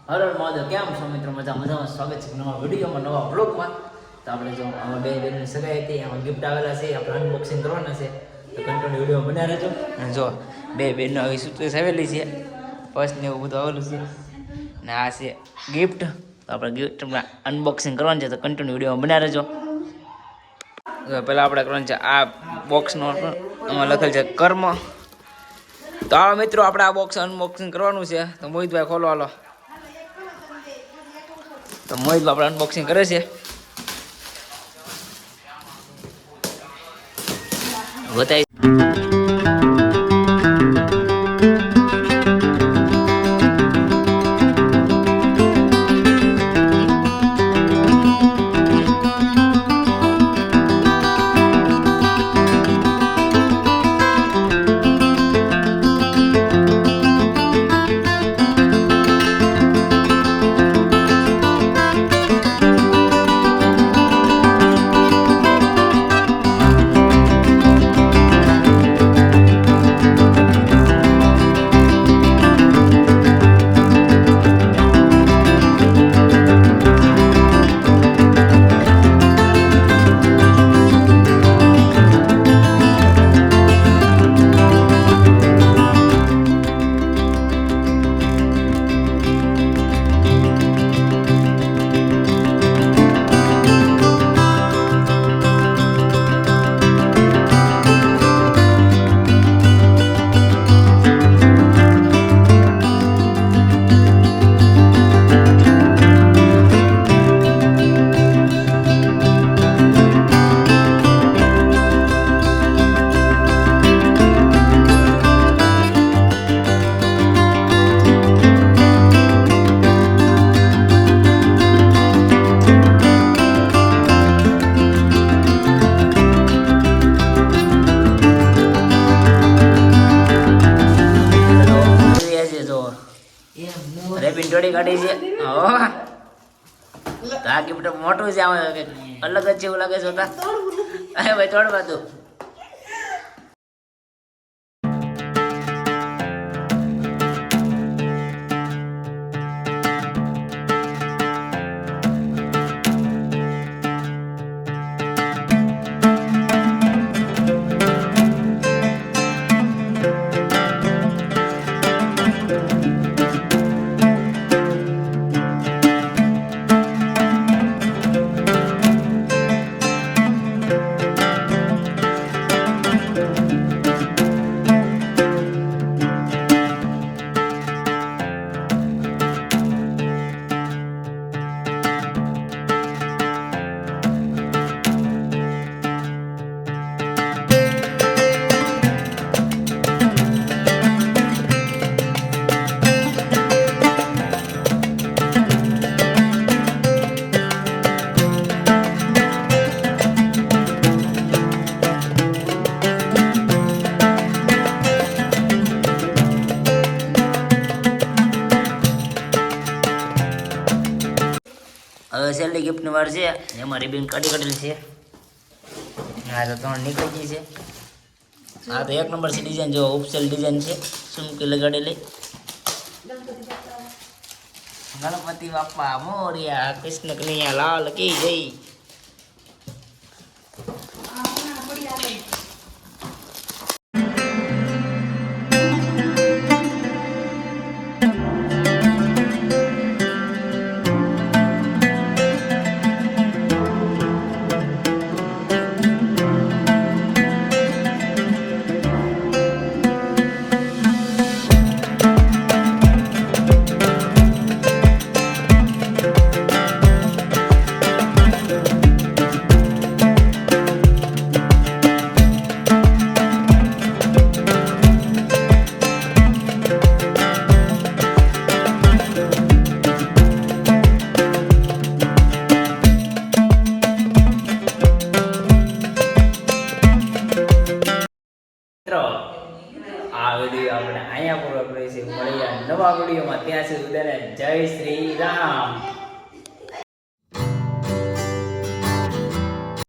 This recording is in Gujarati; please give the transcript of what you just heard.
હર હર મહાદેવ. કેમ છો મિત્રો? મજામાં સ્વાગત છે નવા વિડીયોમાં, નવા બ્લોગમાં. તો આપણે જો આમાં બે બેનની સગાઈ હતી, આમાં ગિફ્ટ આવેલા છે, આપણે અનબોક્સિંગ કરવાના છે. તો કન્ટિન્યુ વિડીયો બનાવી રહેજો. અને જો બે બેનનો આવી સુટકેસ આવેલી છે, પર્સ ને એવું બધું આવેલું છે, ને આ છે ગિફ્ટ. તો આપણે ગિફ્ટમાં અનબોક્સિંગ કરવાનું છે, તો કન્ટિન્યુ વિડીયોમાં બનાવી રહેજો. પહેલાં આપણે કરવાનું છે આ બોક્સનો, એમાં લખેલ છે કર્મ. તો આ મિત્રો આપણે આ બોક્સ અનબોક્સિંગ કરવાનું છે. તો મોહિતભાઈ ખોલો, હાલો. તો મોહિતભાઈ આપણે અનબોક્સિંગ કરે છે. બતાવી રેપિન જોડી કાઢી છે. આ ગિફ્ટ મોટું છે, આમાં અલગ જ છે એવું લાગે છે. ભાઈ તોડવા દો. હવે છેલ્લી ગિફ્ટની વાર છે, એમાં રિબિન કાઢેલી છે. હા, તો ત્રણ નીકળી ગઈ છે. હા, તો એક નંબર છે ડિઝાઇન, જો ઓફિશિયલ ડિઝાઇન છે, સુમકી લગાડેલી. ગણપતિ બાપા મોરિયા, કૃષ્ણ કનૈયા લાલ કી જય. આ વિડીયો આપણે અહીંયા પૂરો કરીએ છીએ. મળીએ નવા વિડીયોમાં. ત્યાં સુધી જય શ્રી રામ.